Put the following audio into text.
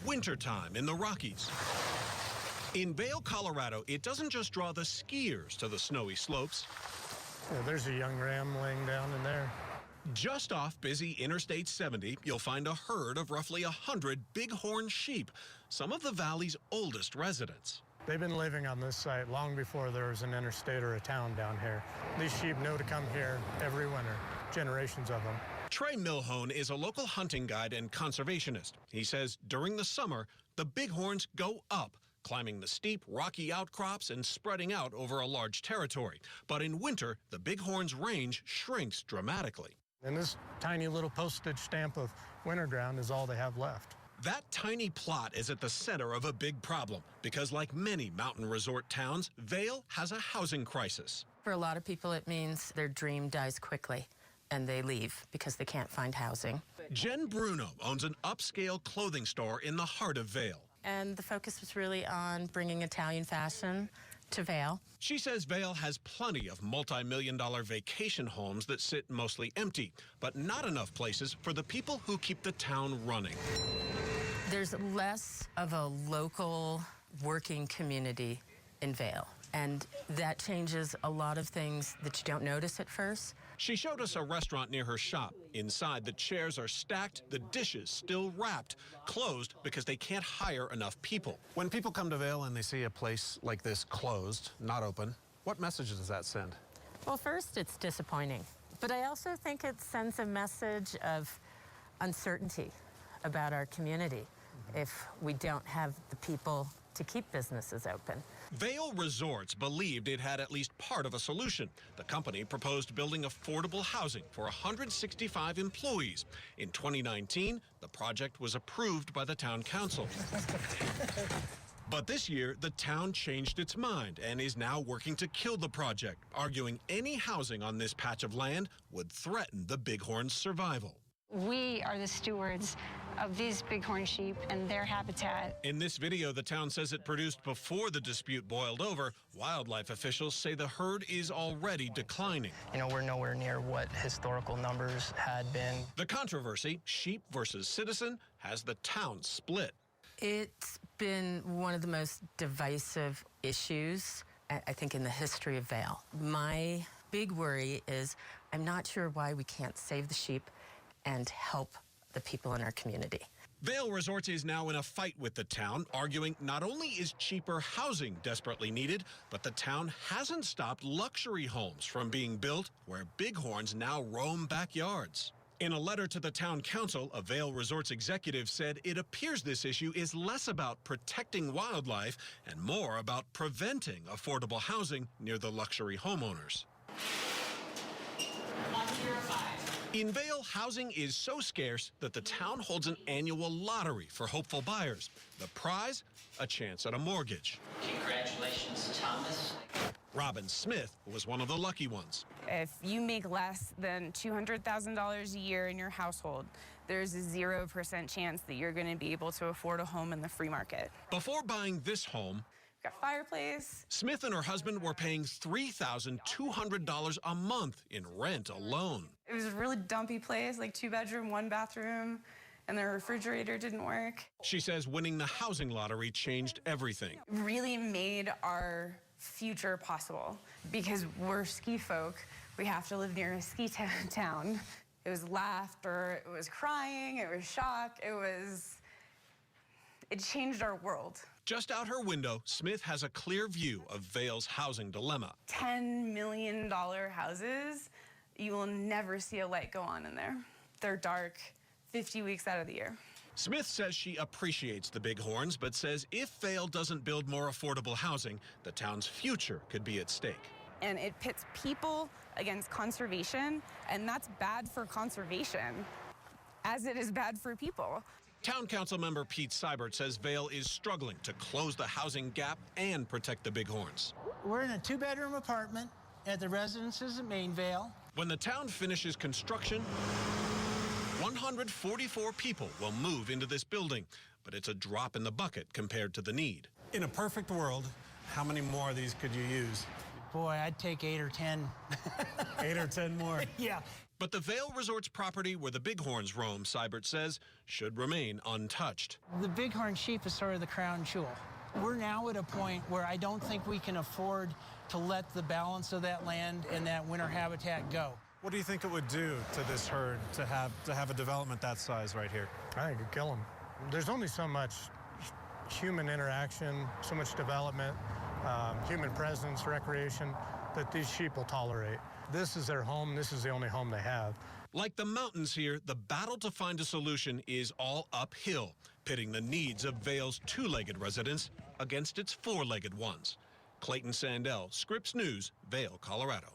wintertime in the Rockies. In Vail, Colorado, it doesn't just draw the skiers to the snowy slopes. Yeah, there's a young ram laying down in there. Just off busy Interstate 70, you'll find a herd of roughly 100 bighorn sheep, some of the valley's oldest residents. They've been living on this site long before there was an interstate or a town down here. These sheep know to come here every winter, generations of them. Trey Milhone is a local hunting guide and conservationist. He says during the summer, the bighorns go up, climbing the steep, rocky outcrops and spreading out over a large territory. But in winter, the bighorn's range shrinks dramatically. And this tiny little postage stamp of winter ground is all they have left. That tiny plot is at the center of a big problem because, like many mountain resort towns, Vail has a housing crisis. For a lot of people, it means their dream dies quickly and they leave because they can't find housing. Jen Bruno owns an upscale clothing store in the heart of Vail. And the focus was really on bringing Italian fashion to Vail. She says Vail has plenty of multi-million-dollar vacation homes that sit mostly empty, but not enough places for the people who keep the town running. There's less of a local working community in Vail, and that changes a lot of things that you don't notice at first. She showed us a restaurant near her shop. Inside, the chairs are stacked, the dishes still wrapped, closed because they can't hire enough people. When people come to Vail and they see a place like this closed, not open, what message does that send? Well, first, it's disappointing. But I also think it sends a message of uncertainty about our community if we don't have the people to keep businesses open. Vail Resorts believed it had at least part of a solution. The company proposed building affordable housing for 165 employees. In 2019, the project was approved by the town council. But this year, the town changed its mind and is now working to kill the project, arguing any housing on this patch of land would threaten the bighorn's survival. We are the stewards of these bighorn sheep and their habitat. In this video, the town says it produced before the dispute boiled over. Wildlife officials say the herd is already declining. You know, we're nowhere near what historical numbers had been. The controversy, sheep versus citizen, has the town split. It's been one of the most divisive issues, I think, in the history of Vail. My big worry is I'm not sure why we can't save the sheep and help the people in our community. Vail Resorts is now in a fight with the town, arguing not only is cheaper housing desperately needed, but the town hasn't stopped luxury homes from being built where bighorns now roam backyards. In a letter to the town council, a Vail Resorts executive said it appears this issue is less about protecting wildlife and more about preventing affordable housing near the luxury homeowners. 105. In Vail, housing is so scarce that the town holds an annual lottery for hopeful buyers. The prize, a chance at a mortgage. Congratulations, Thomas. Robin Smith was one of the lucky ones. If you make less than $200,000 a year in your household, there's a 0% chance that you're going to be able to afford a home in the free market. Before buying this home, Got a fireplace. Smith and her husband were paying $3,200 a month in rent alone. It was a really dumpy place, like 2-bedroom, 1-bathroom, and the refrigerator didn't work. She says winning the housing lottery changed everything. It really made our future possible because we're ski folk. We have to live near a ski town. It was laughter, it was crying, it was shock, it changed our world. Just out her window, Smith has a clear view of Vail's housing dilemma. $10 million houses, you will never see a light go on in there. They're dark 50 weeks out of the year. Smith says she appreciates the bighorns, but says if Vail doesn't build more affordable housing, the town's future could be at stake. And it pits people against conservation, and that's bad for conservation, as it is bad for people. Town Council member Pete Seibert says Vail is struggling to close the housing gap and protect the bighorns. We're in a 2-bedroom apartment at the residences at Main Vail. When the town finishes construction, 144 people will move into this building, but it's a drop in the bucket compared to the need. In a perfect world, how many more of these could you use? Boy, I'd take 8 or 10. 8 or 10 more. Yeah. But the Vail Resort's property where the bighorns roam, Seibert says, should remain untouched. The bighorn sheep is sort of the crown jewel. We're now at a point where I don't think we can afford to let the balance of that land and that winter habitat go. What do you think it would do to this herd to have a development that size right here? I think it'd kill them. There's only so much human interaction, so much development, human presence, recreation that these sheep will tolerate. This is their home. This is the only home they have. Like the mountains here, the battle to find a solution is all uphill, pitting the needs of Vail's two-legged residents against its four-legged ones. Clayton Sandell, Scripps News, Vail, Colorado.